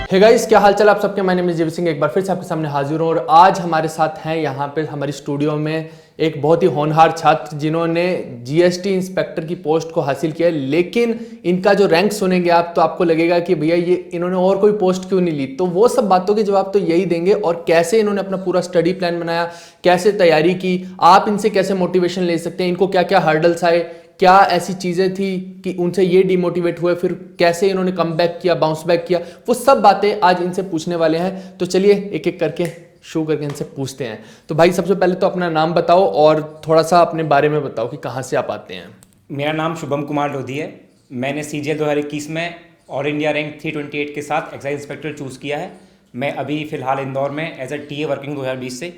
Hey guys, क्या हाल चाल आप सबके। माय नेम इज जीवी सिंह, एक बार फिर से आपके सामने हाजिर हूँ। और आज हमारे साथ हैं यहाँ पे हमारी स्टूडियो में एक बहुत ही होनहार छात्र जिन्होंने जीएसटी इंस्पेक्टर की पोस्ट को हासिल किया है। लेकिन इनका जो रैंक सुनेंगे आप तो आपको लगेगा कि भैया ये इन्होंने और कोई पोस्ट क्यों नहीं ली। तो वो सब बातों के जवाब तो यही देंगे, और कैसे इन्होंने अपना पूरा स्टडी प्लान बनाया, कैसे तैयारी की, आप इनसे कैसे मोटिवेशन ले सकते हैं, इनको क्या क्या हर्डल्स आए, क्या ऐसी चीज़ें थी कि उनसे ये डिमोटिवेट हुए, फिर कैसे इन्होंने कम बैक किया, बाउंस बैक किया, वो सब बातें आज इनसे पूछने वाले हैं। तो चलिए एक एक करके शुरू करके इनसे पूछते हैं। तो भाई सबसे पहले तो अपना नाम बताओ और थोड़ा सा अपने बारे में बताओ कि कहाँ से आप आते हैं। मेरा नाम शुभम कुमार लोधी है। मैंने CGL 2021 में ऑल इंडिया रैंक 328 के साथ एक्साइज इंस्पेक्टर चूज़ किया है। मैं अभी फ़िलहाल इंदौर में एज अ TA वर्किंग 2020 से,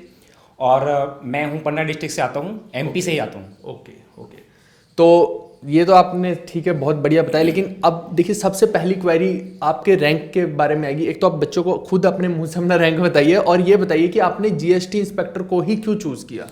और मैं हूँ पन्ना डिस्ट्रिक्ट से आता हूँ, MP से ही आता हूँ। ओके। तो ये तो आपने ठीक है बहुत बढ़िया बताया, लेकिन अब देखिए सबसे पहली क्वेरी आपके रैंक के बारे में आएगी। एक तो आप बच्चों को खुद अपने मुंह से अपना रैंक बताइए, और ये बताइए कि आपने जीएसटी इंस्पेक्टर को ही क्यों चूज़ किया।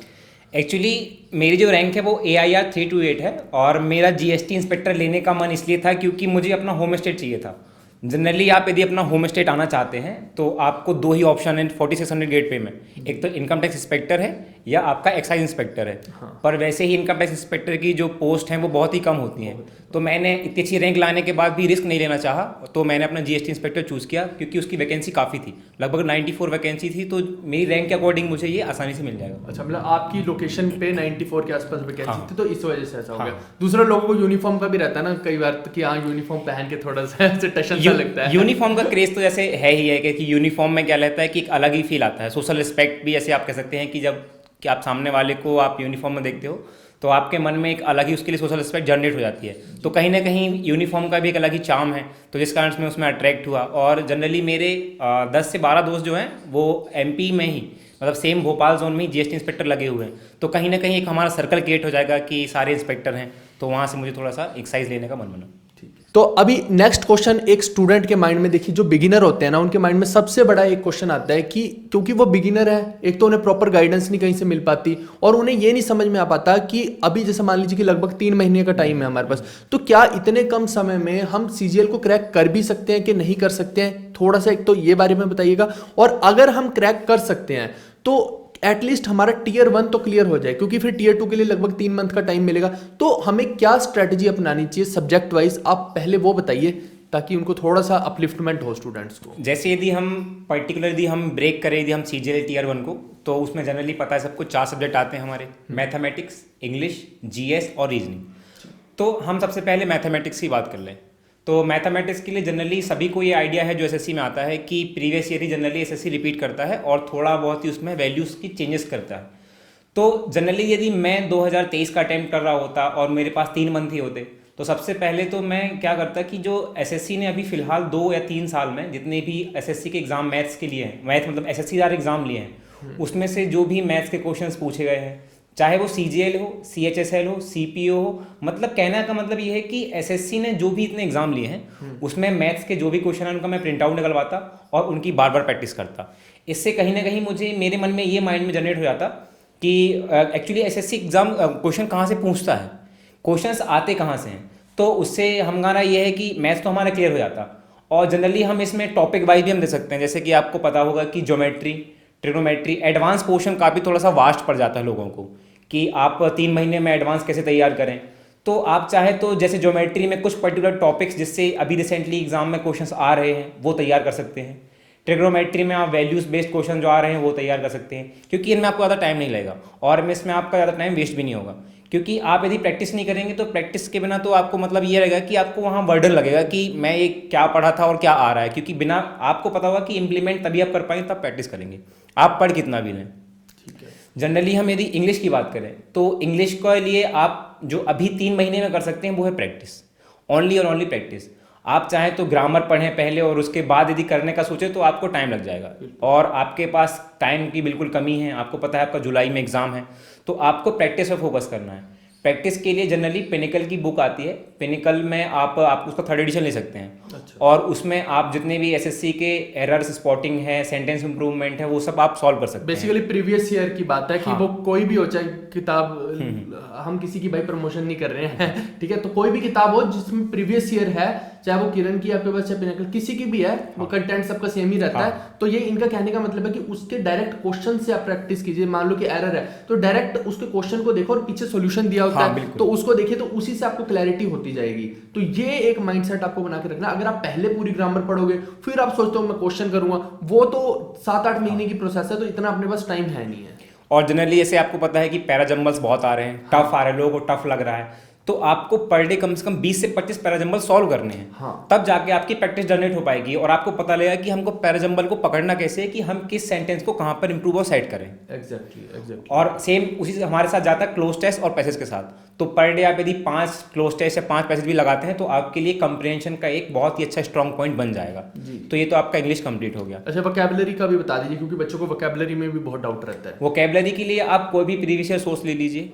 एक्चुअली मेरी जो रैंक है वो AIR 328 है, और मेरा GST इंस्पेक्टर लेने का मन इसलिए था क्योंकि मुझे अपना होम स्टेट चाहिए था। जनरली आप यदि अपना होम स्टेट आना चाहते हैं तो आपको दो ही ऑप्शन है 4600 गेट पे में, एक तो इनकम टैक्स इंस्पेक्टर है या आपका एक्साइज इंस्पेक्टर है। हाँ। पर वैसे ही इनकम टैक्स इंस्पेक्टर की जो पोस्ट हैं वो बहुत ही कम होती हैं, तो मैंने इतनी अच्छी रैंक लाने के बाद भी रिस्क नहीं लेना चाहा, तो मैंने अपना GST इंस्पेक्टर चूज़ किया क्योंकि उसकी वैकेंसी काफ़ी थी, लगभग 94 वैकेंसी थी, तो मेरी रैंक के अकॉर्डिंग मुझे ये आसानी से मिल जाएगा। अच्छा, मतलब आपकी लोकेशन पे 94 के आसपास वैकेंसी हाँ। थी, तो इस वजह से ऐसा हो हाँ। गया। दूसरे लोगों को यूनिफॉर्म का भी रहता है ना कई बार, तो कि हाँ यूनिफॉर्म पहन के थोड़ा सा ऐसे टशन सा लगता है। यूनिफॉर्म का क्रेज तो जैसे है ही है कि यूनिफॉर्म में क्या रहता है कि एक अलग ही फील आता है, सोशल रिस्पेक्ट भी ऐसे आप कह सकते हैं कि जब कि आप सामने वाले को आप यूनिफॉर्म में देखते हो तो आपके मन में एक अलग ही उसके लिए सोशल रिस्पेक्ट जनरेट हो जाती है। तो कहीं ना कहीं यूनिफॉर्म का भी एक अलग ही चार्म है, तो जिस कारण से मैं उसमें अट्रैक्ट हुआ। और जनरली मेरे 10 से 12 दोस्त जो हैं वो MP में ही, मतलब सेम भोपाल जोन में ही GST इंस्पेक्टर लगे हुए हैं, तो कहीं ना कहीं एक हमारा सर्कल क्रिएट हो जाएगा कि सारे इंस्पेक्टर हैं, तो वहाँ से मुझे थोड़ा सा एक्साइज लेने का मन बना। तो अभी नेक्स्ट क्वेश्चन एक स्टूडेंट के माइंड में, देखिए जो बिगिनर होते हैं ना उनके माइंड में सबसे बड़ा एक क्वेश्चन आता है कि क्योंकि वो बिगिनर है, एक तो उन्हें प्रॉपर गाइडेंस नहीं कहीं से मिल पाती, और उन्हें ये नहीं समझ में आ पाता कि अभी जैसे मान लीजिए कि लगभग 3 महीने का टाइम है हमारे पास, तो क्या इतने कम समय में हम CGL को क्रैक कर भी सकते हैं कि नहीं कर सकते हैं। थोड़ा सा एक तो ये बारे में बताइएगा, और अगर हम क्रैक कर सकते हैं तो एटलीस्ट हमारा Tier 1 तो क्लियर हो जाए, क्योंकि फिर Tier 2 के लिए लगभग 3 मंथ का टाइम मिलेगा। तो हमें क्या स्ट्रेटजी अपनानी चाहिए सब्जेक्ट वाइज, आप पहले वो बताइए ताकि उनको थोड़ा सा अपलिफ्टमेंट हो स्टूडेंट्स को। जैसे यदि हम पर्टिकुलर यदि हम ब्रेक करें यदि हम CGL Tier 1 को, तो उसमें जनरली पता है सबको 4 सब्जेक्ट आते हैं हमारे, मैथमेटिक्स, इंग्लिश, GS और रीजनिंग। तो हम सबसे पहले मैथमेटिक्स की बात कर लें। तो मैथमेटिक्स के लिए जनरली सभी को ये आइडिया है जो SSC में आता है कि प्रीवियस ईयर ही जनरली SSC रिपीट करता है और थोड़ा बहुत ही उसमें वैल्यूज़ की चेंजेस करता है। तो जनरली यदि मैं 2023 का अटैम्प्ट कर रहा होता और मेरे पास 3 मंथ ही होते, तो सबसे पहले तो मैं क्या करता कि जो SSC ने अभी फिलहाल 2 या 3 साल में जितने भी SSC के एग्जाम मैथ्स के लिए हैं, मैथ मतलब SSC एग्जाम लिए हैं, उसमें से जो भी मैथ्स के क्वेश्चंस पूछे गए हैं, चाहे वो CGL हो, CHSL हो, CPO हो, मतलब कहने का मतलब ये है कि SSC ने जो भी इतने एग्जाम लिए हैं उसमें मैथ्स के जो भी क्वेश्चन हैं उनका मैं प्रिंट आउट निकलवाता और उनकी बार बार प्रैक्टिस करता। इससे कहीं ना कहीं मुझे मेरे मन में ये माइंड में जनरेट हो जाता कि एक्चुअली SSC एग्जाम क्वेश्चन कहाँ से पूछता है, क्वेश्चंस आते कहाँ से हैं। तो उससे हमारा ये है कि मैथ्स तो हमारा क्लियर हो जाता, और जनरली हम इसमें टॉपिक वाइज भी हम दे सकते हैं। जैसे कि आपको पता होगा कि ज्योमेट्री, ट्रिग्नोमेट्री, एडवांस पोर्शन का भी थोड़ा सा वास्ट पड़ जाता है लोगों को कि आप 3 महीने में एडवांस कैसे तैयार करें। तो आप चाहे तो जैसे ज्योमेट्री में कुछ पर्टिकुलर टॉपिक्स जिससे अभी रिसेंटली एग्जाम में क्वेश्चंस आ रहे हैं वो तैयार कर सकते हैं। ट्रिग्नोमेट्री में आप वैल्यूज बेस्ड क्वेश्चन जो आ रहे हैं वो तैयार कर सकते हैं, क्योंकि इनमें आपको ज़्यादा टाइम नहीं लगेगा और इसमें आपका ज़्यादा टाइम वेस्ट भी नहीं होगा। क्योंकि आप यदि प्रैक्टिस नहीं करेंगे तो प्रैक्टिस के बिना तो आपको मतलब ये रहेगा कि आपको वहाँ बर्डन लगेगा कि मैं ये क्या पढ़ा था और क्या आ रहा है, क्योंकि बिना आपको पता होगा कि इंप्लीमेंट तभी आप कर पाएंगे तब प्रैक्टिस करेंगे, आप पढ़ कितना भी लें। जनरली हम यदि इंग्लिश की बात करें तो इंग्लिश के लिए आप जो अभी 3 महीने में कर सकते हैं वो है प्रैक्टिस, ओनली और ओनली प्रैक्टिस। आप चाहें तो ग्रामर पढ़ें पहले और उसके बाद यदि करने का सोचें तो आपको टाइम लग जाएगा, और आपके पास टाइम की बिल्कुल कमी है। आपको पता है आपका जुलाई में एग्जाम है, तो आपको प्रैक्टिस पर फोकस करना है। प्रैक्टिस के लिए जनरली पिनिकल की बुक आती है, पिनिकल में आप उसका 3rd एडिशन ले सकते हैं। अच्छा। और उसमें आप जितने भी SSC के एरर्स स्पॉटिंग है, सेंटेंस इंप्रूवमेंट है, वो सब आप सॉल्व कर सकते हैं। बेसिकली प्रीवियस ईयर की बात है कि हाँ। वो कोई भी हो, चाहे किताब, हम किसी की भाई प्रमोशन नहीं कर रहे हैं ठीक है, तो कोई भी किताब हो जिसमें प्रीवियस ईयर है, चाहे वो किरण की आपके पास, चाहे पिनाकल किसी की भी है, वो कंटेंट सबका सेम ही रहता है। तो ये इनका कहने का मतलब है कि उसके डायरेक्ट क्वेश्चन से आप प्रैक्टिस कीजिए। मान लो कि एरर है तो डायरेक्ट उसके क्वेश्चन को देखो और पीछे सॉल्यूशन दिया होता है तो उसको देखिए, तो उसी से आपको क्लैरिटी होती जाएगी। तो ये एक माइंडसेट आपको बना के रखना। अगर आप पहले पूरी ग्रामर पढ़ोगे फिर आप सोचते हो मैं क्वेश्चन करूंगा, वो तो 7-8 महीने की प्रोसेस है, तो इतना अपने पास टाइम है नहीं है। और जनरली ऐसे आपको पता है कि पैराजम्बल्स बहुत आ रहे हैं, टफ आ रहे हैं, लोगों को टफ लग रहा है, तो आपको पर डे कम से कम 20 से 25 पैराजम्बल सॉल्व करने हैं। हाँ। तब जाके आपकी प्रैक्टिस जनरेट हो पाएगी और आपको पता लगेगा कि हमको पैराजम्बल को पकड़ना कैसे है, कि हम किस सेंटेंस को कहाँ पर इंप्रूव और सेट करें। एग्जैक्टली। और सेम उसी से हमारे साथ जाता है क्लोज टेस्ट और पैसेज के साथ। तो पर डे आप यदि 5 क्लोज टेस्ट या 5 पैसेज भी लगाते हैं तो आपके लिए कंप्रिहेंशन का एक बहुत ही अच्छा स्ट्रॉन्ग पॉइंट बन जाएगा। तो ये तो आपका इंग्लिश कंप्लीट हो गया। अच्छा, वोकैबुलरी का भी बता दीजिए, क्योंकि बच्चों को वोकैबुलरी में भी बहुत डाउट रहता है। वोकैबुलरी के लिए आप कोई भी प्रीवियस ईयर सोर्स ले लीजिए।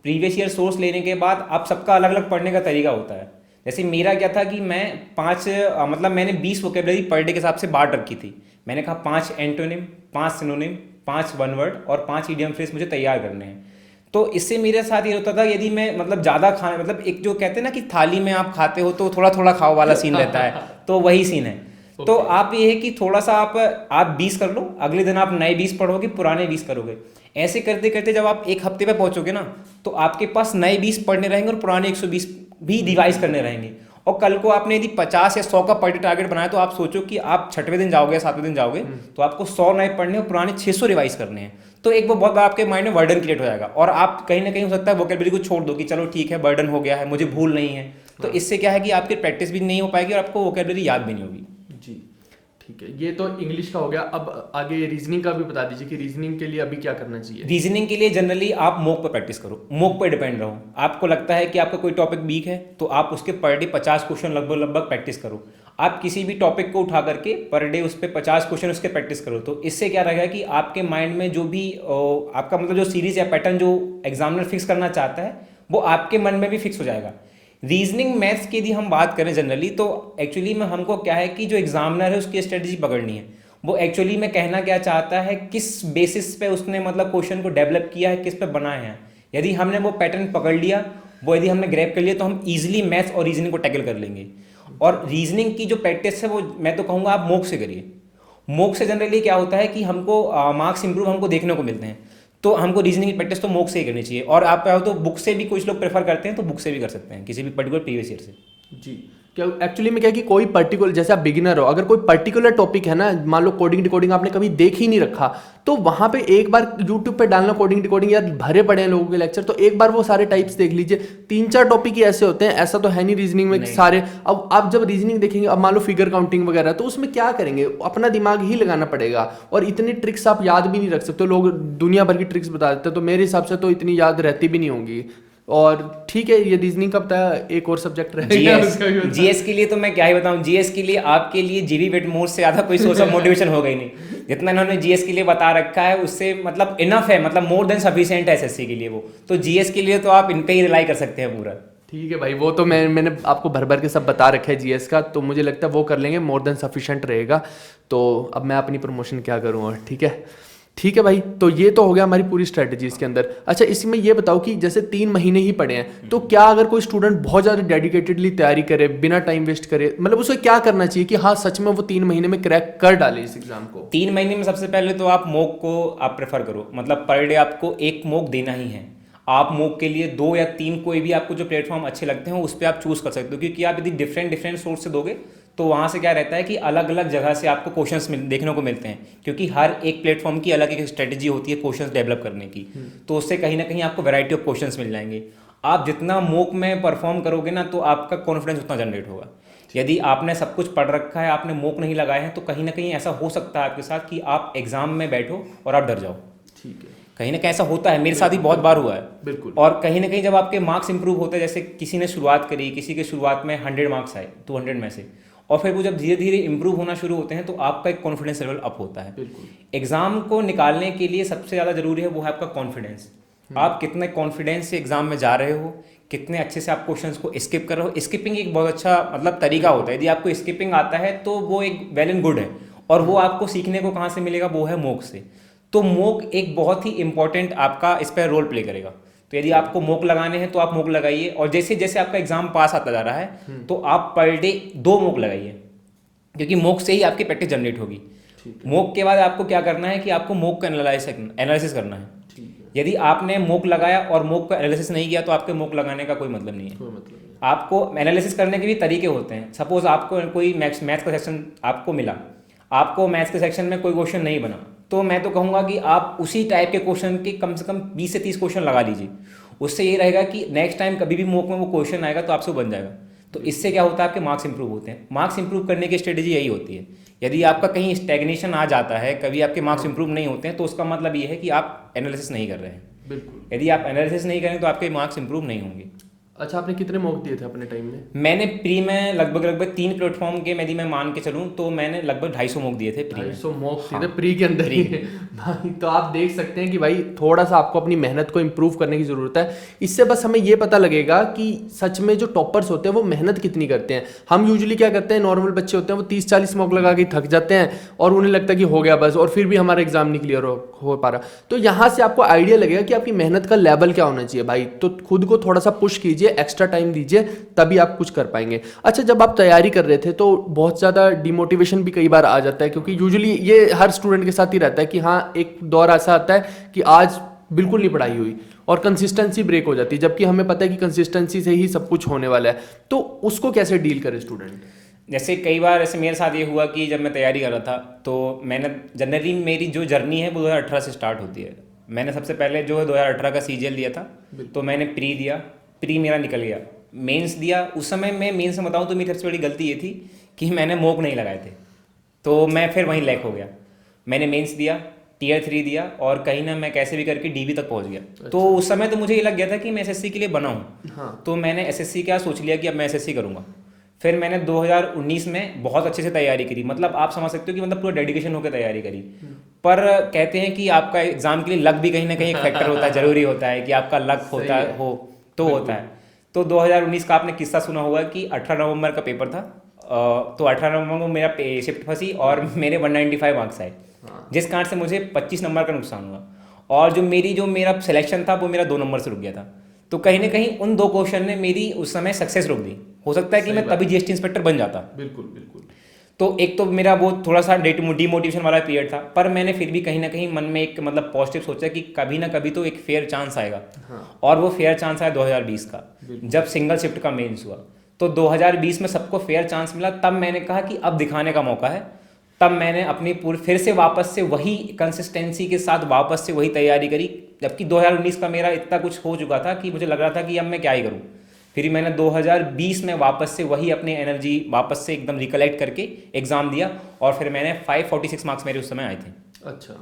प्रीवियस ईयर सोर्स लेने के बाद आप सबका अलग अलग पढ़ने का तरीका होता है। जैसे मेरा क्या था कि मैं मैंने 20 वोकैबुलरी पर डे के हिसाब से बांट रखी थी। मैंने कहा 5 एंटोनिम, 5 सिनोनिम, 5 वन वर्ड और 5 इडियम फ्रेज मुझे तैयार करने हैं। तो इससे मेरे साथ ये होता था, यदि मैं ज़्यादा खाना एक जो कहते हैं ना कि थाली में आप खाते हो तो थोड़ा थोड़ा खाओ वाला सीन रहता है, तो वही सीन है। तो आप ये है कि थोड़ा सा आप 20 कर लो, अगले दिन आप नए 20 पढ़ोगे, पुराने 20 करोगे। ऐसे करते करते जब आप एक हफ्ते पे पहुंचोगे ना तो आपके पास नए 20 पढ़ने रहेंगे और पुराने 120 भी रिवाइज करने रहेंगे। और कल को आपने यदि 50 या 100 का पर डे टारगेट बनाया तो आप सोचो कि आप 6वें दिन जाओगे या 7वें दिन जाओगे तो आपको 100 नए पढ़ने और पुराने 600 रिवाइज करने हैं। तो एक वो बहुत बड़ा आपके माइंड में बर्डन क्रिएट हो जाएगा और आप कहीं ना कहीं हो सकता है वोकैबुलरी को छोड़ दो कि चलो ठीक है, बर्डन हो गया है, मुझे भूल नहीं है। तो इससे क्या है कि आपकी प्रैक्टिस भी नहीं हो पाएगी और आपको वोकैबुलरी याद भी नहीं होगी। जी ठीक है, ये तो इंग्लिश का हो गया। अब आगे रीजनिंग का भी बता दीजिए कि रीजनिंग के लिए अभी क्या करना चाहिए। रीजनिंग के लिए जनरली आप मॉक पर प्रैक्टिस करो, मॉक पर डिपेंड रहो। आपको लगता है कि आपका कोई टॉपिक वीक है तो आप उसके पर डे 50 क्वेश्चन लगभग प्रैक्टिस करो। आप किसी भी टॉपिक को उठा करके पर डे उस पर 50 क्वेश्चन उसके प्रैक्टिस करो। तो इससे क्या रहेगा कि आपके माइंड में जो भी आपका जो सीरीज या पैटर्न जो एग्जामिनर फिक्स करना चाहता है वो आपके मन में भी फिक्स हो जाएगा। रीजनिंग मैथ्स की यदि हम बात करें जनरली तो एक्चुअली में हमको क्या है कि जो एग्जामिनर है उसकी स्ट्रेटजी पकड़नी है। वो एक्चुअली में कहना क्या चाहता है, किस बेसिस पे उसने क्वेश्चन को डेवलप किया है, किस पे बनाए हैं। यदि हमने वो पैटर्न पकड़ लिया, वो यदि हमने ग्रैब कर लिया तो हम इजीली मैथ्स और रीजनिंग को टैकल कर लेंगे। और रीजनिंग की जो प्रैक्टिस है वो मैं तो कहूँगा आप मॉक से करिए। मॉक से जनरली क्या होता है कि हमको मार्क्स इंप्रूव हमको देखने को मिलते हैं। तो हमको रीजनिंग की प्रैक्टिस तो मॉक से ही करनी चाहिए। और आप चाहो तो बुक से भी, कुछ लोग प्रेफर करते हैं तो बुक से भी कर सकते हैं, किसी भी पर्टिकुलर प्रीवियस ईयर से। जी, क्या एक्चुअली में क्या है कि कोई पर्टिकुलर, जैसे आप बिगिनर हो, अगर कोई पर्टिकुलर टॉपिक है ना, मान लो कोडिंग डिकोडिंग आपने कभी देख ही नहीं रखा, तो वहां पे एक बार यूट्यूब पे डालना कोडिंग डिकोडिंग, यार भरे पड़े हैं लोगों के लेक्चर, तो एक बार वो सारे टाइप्स देख लीजिए। 3-4 टॉपिक ही ऐसे होते हैं, ऐसा तो है नहीं रीजनिंग में सारे। अब आप जब रीजनिंग देखेंगे, अब मान लो फिगर काउंटिंग वगैरह, तो उसमें क्या करेंगे, अपना दिमाग ही लगाना पड़ेगा और इतनी ट्रिक्स आप याद भी नहीं रख सकते। लोग दुनिया भर की ट्रिक्स बता देते हैं, तो मेरे हिसाब से तो इतनी याद रहती भी नहीं होंगी। और ठीक है, ये रीजनिंग का पता है एक और सब्जेक्ट रहेगा। जीएस के लिए तो मैं क्या ही बताऊं, जीएस के लिए आपके लिए जीवी वेटमोर से ज्यादा कोई सोर्स ऑफ मोटिवेशन होगा ही नहीं। जितना इन्होंने जीएस के लिए बता रखा है उससे इनफ है, मोर देन सफिशिएंट है एसएससी के लिए वो। तो जीएस के लिए तो आप इन पे ही रिलाई कर सकते हैं पूरा। ठीक है भाई, वो तो मैंने आपको भर भर के सब बता रखा है जीएस का, तो मुझे लगता है वो कर लेंगे, मोर देन सफिशिएंट रहेगा। तो अब मैं अपनी प्रमोशन क्या करूँ और ठीक है भाई। तो ये तो हो गया हमारी पूरी स्ट्रेटजी इसके अंदर। अच्छा, इसमें ये बताओ कि जैसे 3 महीने ही पड़े हैं, तो क्या अगर कोई स्टूडेंट बहुत ज़्यादा डेडिकेटेडली तैयारी करे, बिना टाइम वेस्ट करे, उसे क्या करना चाहिए कि हाँ सच में वो 3 महीने में क्रैक कर डाले इस एग्जाम को? 3 महीने में सबसे पहले तो आप मॉक को आप प्रेफर करो, पर डे आपको एक मॉक देना ही है। आप मॉक के लिए 2 या 3 कोई भी आपको जो प्लेटफॉर्म अच्छे लगते हैं उस पर आप चूज कर सकते हो, क्योंकि आप यदि डिफरेंट सोर्स से दोगे तो वहाँ से क्या रहता है कि अलग अलग जगह से आपको क्वेश्चंस देखने को मिलते हैं, क्योंकि हर एक प्लेटफॉर्म की अलग एक स्ट्रेटजी होती है क्वेश्चंस डेवलप करने की। तो उससे कहीं ना कहीं आपको वैरायटी ऑफ क्वेश्चंस मिल जाएंगे। आप जितना मॉक में परफॉर्म करोगे ना तो आपका कॉन्फिडेंस उतना जनरेट होगा। यदि आपने सब कुछ पढ़ रखा है, आपने मॉक नहीं लगाए हैं, तो कहीं ना कहीं ऐसा हो सकता है आपके साथ कि आप एग्जाम में बैठो और आप डर जाओ। ठीक है, कहीं ना कहीं ऐसा होता है, मेरे साथ ही बहुत बार हुआ है। बिल्कुल। और कहीं ना कहीं जब आपके मार्क्स इंप्रूव होते हैं, जैसे किसी ने शुरुआत करी, किसी के शुरुआत में 100 मार्क्स आए 200 में से, और फिर वो जब धीरे धीरे इंप्रूव होना शुरू होते हैं तो आपका एक कॉन्फिडेंस लेवल अप होता है। बिल्कुल। एग्जाम को निकालने के लिए सबसे ज़्यादा जरूरी है वो है आपका कॉन्फिडेंस। आप कितने कॉन्फिडेंस से एग्जाम में जा रहे हो, कितने अच्छे से आप क्वेश्चंस को स्किप कर रहे हो। स्किपिंग एक बहुत अच्छा तरीका होता है। यदि आपको स्किपिंग आता है तो वो एक वेल एंड गुड है, और वो आपको सीखने को कहाँ से मिलेगा, वो है मॉक से। तो मॉक एक बहुत ही इंपॉर्टेंट आपका इस पर रोल प्ले करेगा। तो यदि आपको मॉक लगाने हैं तो आप मॉक लगाइए, और जैसे जैसे आपका एग्जाम पास आता जा रहा है तो आप पर डे 2 मॉक लगाइए, क्योंकि मॉक से ही आपकी प्रैक्टिस जनरेट होगी। मॉक के बाद आपको क्या करना है कि आपको मॉक का एनालिसिस करना है। यदि आपने मॉक लगाया और मॉक का एनालिसिस नहीं किया तो आपके मॉक लगाने का कोई मतलब नहीं है। आपको एनालिसिस करने के भी तरीके होते हैं। सपोज आपको कोई मैथ्स का सेक्शन आपको मिला, आपको मैथ्स के सेक्शन में कोई क्वेश्चन नहीं बना, तो मैं तो कहूँगा कि आप उसी टाइप के क्वेश्चन के कम से कम 20 से 30 क्वेश्चन लगा लीजिए। उससे ये रहेगा कि नेक्स्ट टाइम कभी भी मॉक में वो क्वेश्चन आएगा तो आपसे बन जाएगा। तो इससे क्या होता है, आपके मार्क्स इंप्रूव होते हैं। मार्क्स इंप्रूव करने की स्ट्रेटेजी यही होती है। यदि आपका कहीं स्टैग्नेशन आ जाता है, कभी आपके मार्क्स इंप्रूव नहीं होते हैं, तो उसका मतलब ये है कि आप एनालिसिस नहीं कर रहे हैं। बिल्कुल। यदि आप एनालिसिस नहीं करें तो आपके मार्क्स इंप्रूव नहीं होंगे। अच्छा, आपने कितने मॉक दिए थे अपने टाइम में? मैंने प्री में लगभग 3 प्लेटफॉर्म के, यदि मैं मान के चलूँ तो मैंने लगभग 250 मॉक दिए थे प्री में। 250 मॉक दिए थे प्री के अंदर ही भाई। तो आप देख सकते हैं कि भाई थोड़ा सा आपको अपनी मेहनत को इम्प्रूव करने की ज़रूरत है। इससे बस हमें ये पता लगेगा कि सच में जो टॉपर्स होते हैं वो मेहनत कितनी करते हैं। हम यूजुअली क्या करते हैं, नॉर्मल बच्चे होते हैं वो 30-40 मॉक लगा के थक जाते हैं और उन्हें लगता है कि हो गया बस, और फिर भी हमारा एग्जाम नहीं क्लियर हो पा रहा। तो यहाँ से आपको आइडिया लगेगा कि आपकी मेहनत का लेवल क्या होना चाहिए भाई। तो खुद को थोड़ा सा पुश कीजिए, एक्स्ट्रा टाइम दीजिए, तभी आप कुछ कर पाएंगे। अच्छा, जब आप तैयारी कर रहे थे तो बहुत ज़्यादा डिमोटिवेशन भी कई बार आ जाता है, क्योंकि यूजुअली ये हर स्टूडेंट के साथ ही रहता है कि हाँ, एक दौर ऐसा आता है कि आज बिल्कुल नहीं पढ़ाई हुई और कंसिस्टेंसी ब्रेक हो जाती है, जबकि हमें पता है कि कंसिस्टेंसी से ही सब कुछ होने वाला है। तो उसको कैसे डील करे स्टूडेंट? जैसे कई बार ऐसे मेरे साथ ये हुआ कि जब मैं तैयारी कर रहा था तो मैंने जनरली, मेरी जो जर्नी है वो 2018 से स्टार्ट होती है। मैंने सबसे पहले जो है 2018 का सीजीएल दिया था, तो मैंने प्री दिया, प्री मेरा निकल गया। मेंस दिया, उस समय मैं मेंस में बताऊँ तो मेरी सबसे बड़ी गलती ये थी कि मैंने मॉक नहीं लगाए थे, तो मैं फिर वहीं लैक हो गया। मैंने मेंस दिया, टियर 3 दिया, और कहीं ना मैं कैसे भी करके डीबी तक पहुंच गया। अच्छा। तो उस समय तो मुझे ये लग गया था कि मैं एसएससी के लिए बना हूँ। हाँ। तो मैंने एसएससी का सोच लिया कि अब मैं एसएससी करूँगा। फिर मैंने 2019 में बहुत अच्छे से तैयारी करी, मतलब आप समझ सकते हो कि मतलब पूरा डेडिकेशन होकर तैयारी करी। पर कहते हैं कि आपका एग्जाम के लिए लक भी कहीं ना कहीं एक फैक्टर होता है, जरूरी होता है कि आपका लक होता हो तो होता है। तो 2019 का आपने किस्सा सुना होगा कि 18 नवंबर का पेपर था, तो 18 नवंबर को मेरा शिफ्ट फंसी और मेरे 195 मार्क्स आए, जिस कारण से मुझे 25 नंबर का नुकसान हुआ। और जो मेरा सिलेक्शन था वो मेरा 2 नंबर से रुक गया था। तो कहीं ना कहीं उन 2 क्वेश्चन ने मेरी उस समय सक्सेस रोक दी। हो सकता है कि मैं तभी जीएसटी इंस्पेक्टर बन जाता। बिल्कुल बिल्कुल। तो एक तो मेरा वो थोड़ा सा डिमोटिवेशन वाला पीरियड था, पर मैंने फिर भी कहीं ना कहीं मन में एक मतलब पॉजिटिव सोचा कि कभी ना कभी तो एक फेयर चांस आएगा। हाँ। और वो फेयर चांस आया 2020 का, जब सिंगल शिफ्ट का मेंस हुआ। तो 2020 में सबको फेयर चांस मिला, तब मैंने कहा कि अब दिखाने का मौका है। तब मैंने अपनी फिर से वापस से वही कंसिस्टेंसी के साथ वापस से वही तैयारी करी, जबकि 2019 का मेरा इतना कुछ हो चुका था कि मुझे लग रहा था कि अब मैं क्या ही करूँ। फिर मैंने 2020 में वापस से वही अपनी एनर्जी वापस से एकदम रिकलेक्ट करके एग्ज़ाम दिया, और फिर मैंने 546 मार्क्स मेरे उस समय आए थे। अच्छा।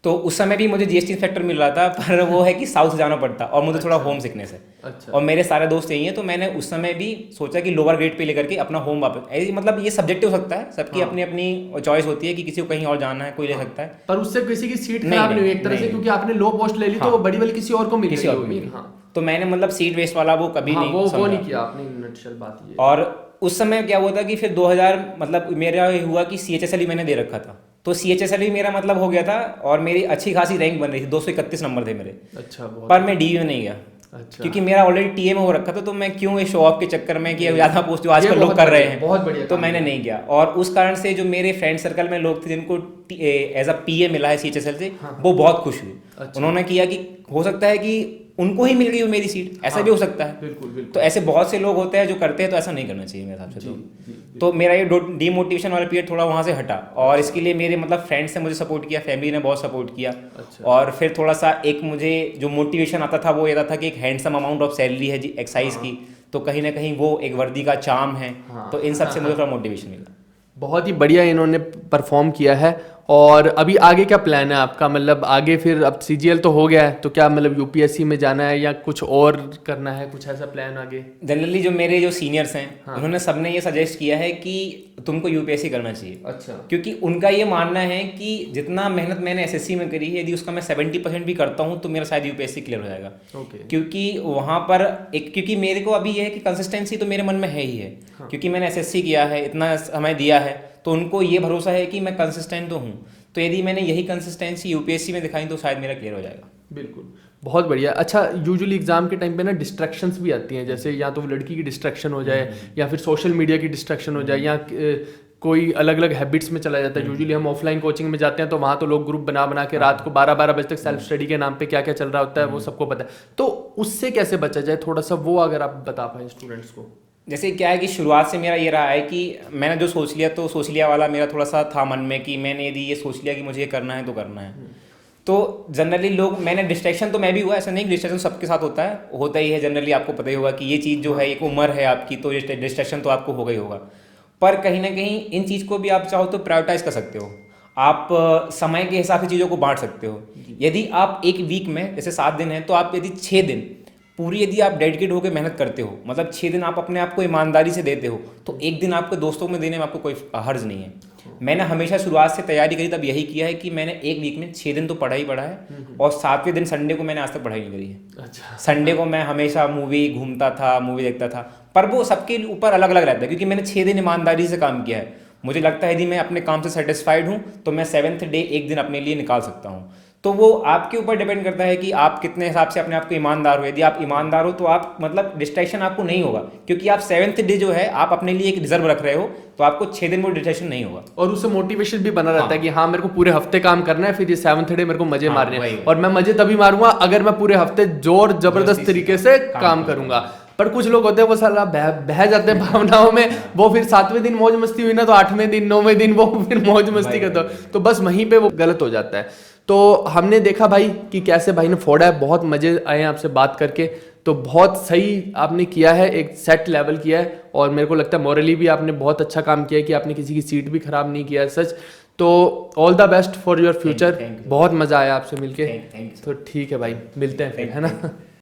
तो उस समय भी मुझे जीएसटी इंस्पेक्टर मिल रहा था, पर वो है कि साउथ जाना पड़ता और मुझे थोड़ा होम सिकनेस है। अच्छा। और मेरे सारे दोस्त यही हैं, तो मैंने उस समय भी सोचा कि लोअर ग्रेड पे लेकर के अपना होम वापस, मतलब ये सब्जेक्टिव हो सकता है, सबकी अपनी अपनी चॉइस होती है कि किसी को कहीं और जाना है, कोई ले सकता है। पर उससे किसी की सीट खराब नहीं हुई एक तरह से, क्योंकि आपने लो पोस्ट ले ली तो वो बड़ी वाली किसी और को मिल गई। तो मैंने मतलब सीट वेस्ट वाला वो कभी नहीं, वो नहीं किया आपने, नटशल बात ये। और उस समय क्या हुआ था कि फिर 2000 मतलब मेरा हुआ कि सीएचएसएल मैंने दे रखा था, तो सीएचएसएल भी मेरा मतलब हो गया था और मेरी अच्छी खासी रैंक बन रही थी, 231 नंबर थे मेरे। अच्छा। पर मैं डीयू में नहीं गया। अच्छा। क्योंकि मेरा ऑलरेडी टीए में हो रखा था, तो मैं क्यों इस शो ऑफ के चक्कर में कि ज़्यादा पोस्ट जो आजकल लोग कर रहे हैं, बहुत बढ़िया, तो मैंने नहीं किया। और उस कारण से जो मेरे फ्रेंड सर्कल में लोग थे जिनको एज अ पीए मिला है सीएचएसएल से, वो बहुत खुश हुए। अच्छा। उन्होंने किया कि हो सकता है कि उनको ही मिल गई हो मेरी सीट, ऐसा भी हो सकता है। बिल्कुल बिल्कुल। तो ऐसे बहुत से लोग होते हैं जो करते हैं, तो ऐसा नहीं करना चाहिए मेरे हिसाब से। तो मेरा ये डीमोटिवेशन वाला पीरियड थोड़ा वहाँ से हटा, और इसके लिए मेरे मतलब फ्रेंड्स ने मुझे सपोर्ट किया, फैमिली ने बहुत सपोर्ट किया। अच्छा। और फिर थोड़ा सा एक मुझे जो मोटिवेशन आता था वो ये था कि एक हैंडसम अमाउंट ऑफ सैलरी है जी एक्साइज की, तो कहीं ना कहीं वो एक वर्दी का चार्म है। तो इन सब से मुझे थोड़ा मोटिवेशन मिला। बहुत ही बढ़िया इन्होंने परफॉर्म किया है। और अभी आगे क्या प्लान है आपका, मतलब आगे फिर अब सीजीएल तो हो गया है, तो क्या मतलब यूपीएससी में जाना है या कुछ और करना है, कुछ ऐसा प्लान आगे? जनरली जो मेरे जो सीनियर्स हैं, उन्होंने सबने ये सजेस्ट किया है कि तुमको यूपीएससी करना चाहिए। अच्छा। क्योंकि उनका ये मानना है कि जितना मेहनत मैंने एसएससी में करी है, यदि उसका मैं 70% भी करता हूँ तो मेरा शायद यूपीएससी क्लियर हो जाएगा। ओके। क्योंकि वहाँ पर क्योंकि मेरे को अभी ये है कि कंसिस्टेंसी तो मेरे मन में है ही है। हाँ। क्योंकि मैंने एसएससी किया है, इतना समय दिया है, तो उनको ये भरोसा है कि मैं कंसिस्टेंट तो हूँ। तो यदि मैंने यही कंसिस्टेंसी यूपीएससी में दिखाई तो शायद मेरा क्लियर हो जाएगा। बिल्कुल। बहुत बढ़िया। अच्छा, यूजुअली एग्जाम के टाइम पे ना डिस्ट्रैक्शंस भी आती हैं, जैसे या तो वो लड़की की डिस्ट्रैक्शन हो जाए या फिर सोशल मीडिया की डिस्ट्रैक्शन हो जाए या कोई अलग अलग हैबिट्स में चला जाता है। यूजुअली हम ऑफलाइन कोचिंग में जाते हैं तो वहाँ तो लोग ग्रुप बना बना के रात को 12-12 बजे तक सेल्फ स्टडी के नाम पे क्या क्या चल रहा होता है वो सबको पता है। तो उससे कैसे बचा जाए, थोड़ा सा वो अगर आप बता पाएँ स्टूडेंट्स को। जैसे क्या है कि शुरुआत से मेरा ये रहा है कि मैंने जो सोच लिया तो सोच लिया वाला मेरा थोड़ा सा था मन में कि मैंने यदि ये सोच लिया कि मुझे ये करना है तो करना है। तो जनरली लोग, मैंने डिस्ट्रैक्शन तो मैं भी हुआ, ऐसा नहीं, डिस्ट्रैक्शन सबके साथ होता ही है जनरली। आपको पता ही होगा कि ये चीज़ जो है एक उम्र है आपकी, तो डिस्ट्रैक्शन तो आपको होगा ही होगा। पर कहीं ना कहीं इन चीज़ को भी आप चाहो तो प्रायोरिटाइज कर सकते हो। आप समय के हिसाब से चीज़ों को बांट सकते हो। यदि आप एक वीक में जैसे 7 दिन है तो आप यदि 6 दिन पूरी यदि आप डेडिकेट होकर मेहनत करते हो, मतलब 6 दिन आप अपने आप को ईमानदारी से देते हो, तो एक दिन आपके दोस्तों में देने में आपको कोई हर्ज नहीं है। मैंने हमेशा शुरुआत से तैयारी करी तब यही किया है कि मैंने एक वीक में 6 दिन तो पढ़ा ही पढ़ा है, और 7वें दिन संडे को मैंने आज तक पढ़ाई नहीं करी है। अच्छा। संडे को मैं हमेशा मूवी घूमता था, मूवी देखता था, पर वो सबके ऊपर अलग अलग रहता है क्योंकि मैंने 6 दिन ईमानदारी से काम किया है। मुझे लगता है यदि मैं अपने काम से सेटिस्फाइड हूँ तो मैं 7th डे एक दिन अपने लिए निकाल सकता हूँ। तो वो आपके ऊपर डिपेंड करता है कि आप कितने हिसाब से अपने आप को ईमानदार हो। यदि आप ईमानदार हो तो आप मतलब डिस्ट्रैक्शन आपको नहीं होगा, क्योंकि आप 7th डे जो है आप अपने लिए एक रिजर्व रख रहे हो, तो आपको 6 दिन में डिस्ट्रैक्शन नहीं होगा। और उससे मोटिवेशन भी बना रहता है कि हाँ मेरे को पूरे हफ्ते काम करना है, फिर ये 7th डे मेरे को मजे मारने हैं। और मैं मजे तभी मारूंगा अगर मैं पूरे हफ्ते जोर जबरदस्त तरीके से काम करूंगा। पर कुछ लोग होते हैं वो साला बह जाते हैं भावनाओं में, वो फिर 7वें दिन मौज मस्ती हुई ना तो 8वें दिन 9वें दिन वो फिर मौज मस्ती करता है, तो बस वहीं पे वो गलत हो जाता है। तो हमने देखा भाई कि कैसे भाई ने फोड़ा है, बहुत मजे आए आपसे बात करके, तो बहुत सही आपने किया है, एक सेट लेवल किया है, और मेरे को लगता है मॉरली भी आपने बहुत अच्छा काम किया है कि आपने किसी की सीट भी खराब नहीं किया है सच। तो all the best for your future. बहुत मजा आया आपसे मिलके। तो ठीक है भाई, मिलते हैं फिर, है ना।